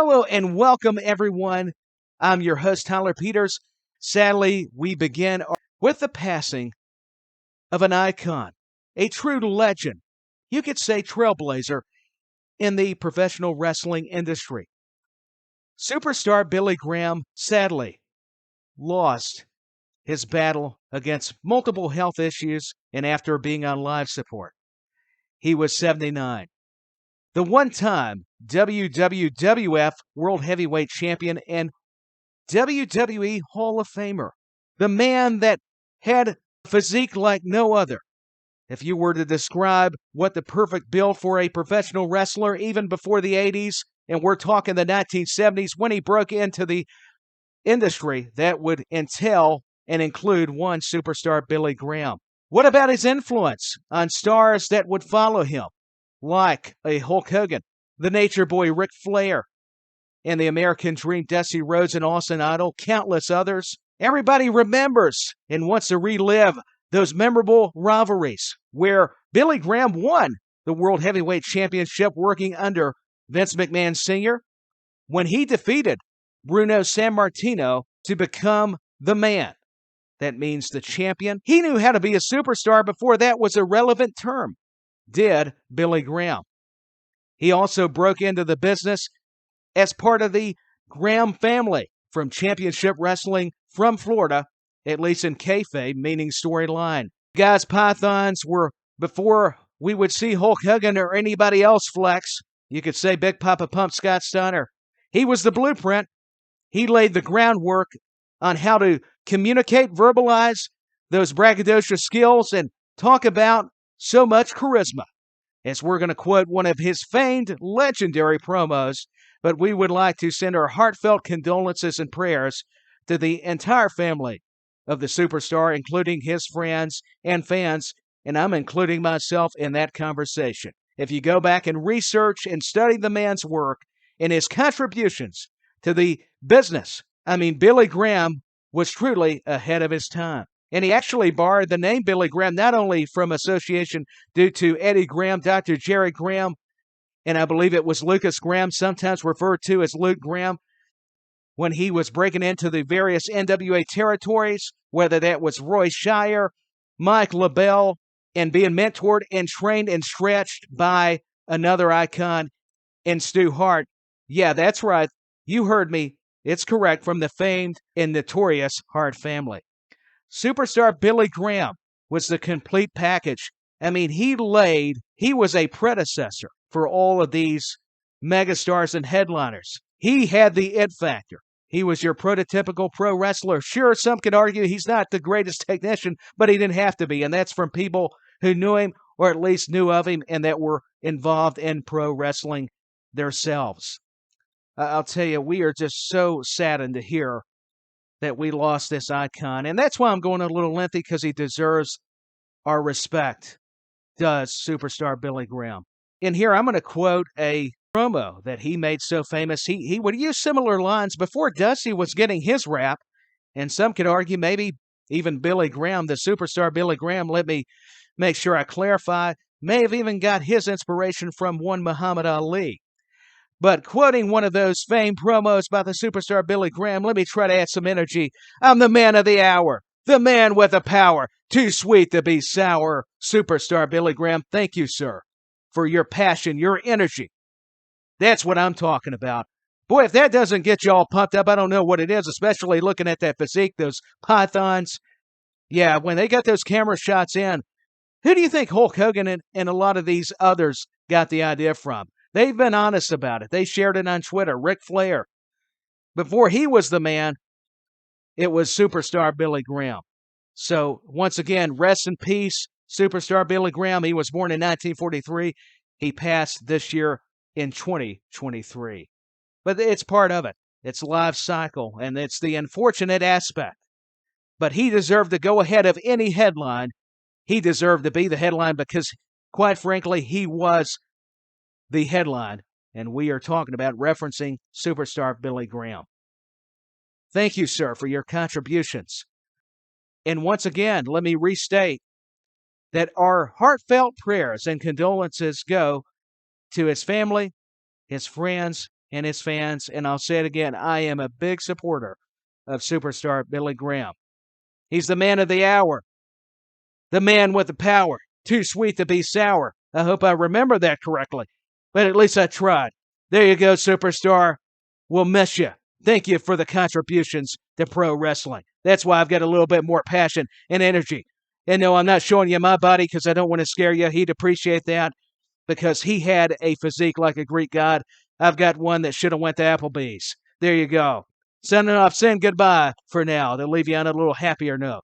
Hello and welcome, everyone. I'm your host, Tyler Peters. Sadly, we begin with the passing of an icon, a true legend, you could say trailblazer in the professional wrestling industry. Superstar Billy Graham sadly lost his battle against multiple health issues and after being on life support. He was 79. The one-time WWF World Heavyweight Champion and WWE Hall of Famer. The man that had a physique like no other. If you were to describe what the perfect build for a professional wrestler, even before the 80s, and we're talking the 1970s when he broke into the industry, that would entail and include one superstar, Billy Graham. What about his influence on stars that would follow him, like a Hulk Hogan, the Nature Boy Ric Flair, and the American Dream Dusty Rhodes and Austin Idol, countless others? Everybody remembers and wants to relive those memorable rivalries where Billy Graham won the World Heavyweight Championship working under Vince McMahon Sr. when he defeated Bruno Sammartino to become the man. That means the champion. He knew how to be a superstar before that was a relevant term, did Billy Graham. He also broke into the business as part of the Graham family from Championship Wrestling from Florida, at least in kayfabe, meaning storyline. Guys, Pythons were before we would see Hulk Hogan or anybody else flex. You could say Big Papa Pump Scott Steiner. He was the blueprint. He laid the groundwork on how to communicate, verbalize those braggadocious skills, and talk about so much charisma. As we're going to quote one of his famed legendary promos, but we would like to send our heartfelt condolences and prayers to the entire family of the superstar, including his friends and fans, and I'm including myself in that conversation. If you go back and research and study the man's work and his contributions to the business, Billy Graham was truly ahead of his time. And he actually borrowed the name Billy Graham not only from association due to Eddie Graham, Dr. Jerry Graham, and I believe it was Lucas Graham, sometimes referred to as Luke Graham, when he was breaking into the various NWA territories, whether that was Roy Shire, Mike LaBelle, and being mentored and trained and stretched by another icon in Stu Hart. Yeah, that's right. You heard me. It's correct, from the famed and notorious Hart family. Superstar Billy Graham was the complete package. He was a predecessor for all of these megastars and headliners. He had the it factor. He was your prototypical pro wrestler. Sure, some could argue he's not the greatest technician, but he didn't have to be, and that's from people who knew him or at least knew of him and that were involved in pro wrestling themselves. I'll tell you, we are just so saddened to hear that we lost this icon, and that's why I'm going a little lengthy, because he deserves our respect, does superstar Billy Graham. In here, I'm going to quote a promo that he made so famous. He would use similar lines before Dusty was getting his rap, and some could argue maybe even Billy Graham, the superstar Billy Graham, let me make sure I clarify, may have even got his inspiration from one Muhammad Ali. But quoting one of those famed promos by the superstar Billy Graham, let me try to add some energy. I'm the man of the hour, the man with the power, too sweet to be sour. Superstar Billy Graham, thank you, sir, for your passion, your energy. That's what I'm talking about. Boy, if that doesn't get you all pumped up, I don't know what it is, especially looking at that physique, those pythons. Yeah, when they got those camera shots in, who do you think Hulk Hogan and a lot of these others got the idea from? They've been honest about it. They shared it on Twitter. Ric Flair. Before he was the man, it was superstar Billy Graham. So, once again, rest in peace, superstar Billy Graham. He was born in 1943. He passed this year in 2023. But it's part of it. It's life cycle, and it's the unfortunate aspect. But he deserved to go ahead of any headline. He deserved to be the headline because, quite frankly, he was the headline, and we are talking about referencing superstar Billy Graham. Thank you, sir, for your contributions. And once again, let me restate that our heartfelt prayers and condolences go to his family, his friends, and his fans, and I'll say it again, I am a big supporter of superstar Billy Graham. He's the man of the hour, the man with the power, too sweet to be sour. I hope I remember that correctly, but at least I tried. There you go, superstar. We'll miss you. Thank you for the contributions to pro wrestling. That's why I've got a little bit more passion and energy. And no, I'm not showing you my body because I don't want to scare you. He'd appreciate that because he had a physique like a Greek god. I've got one that should have went to Applebee's. There you go. Signing off, saying goodbye for now to leave you on a little happier note.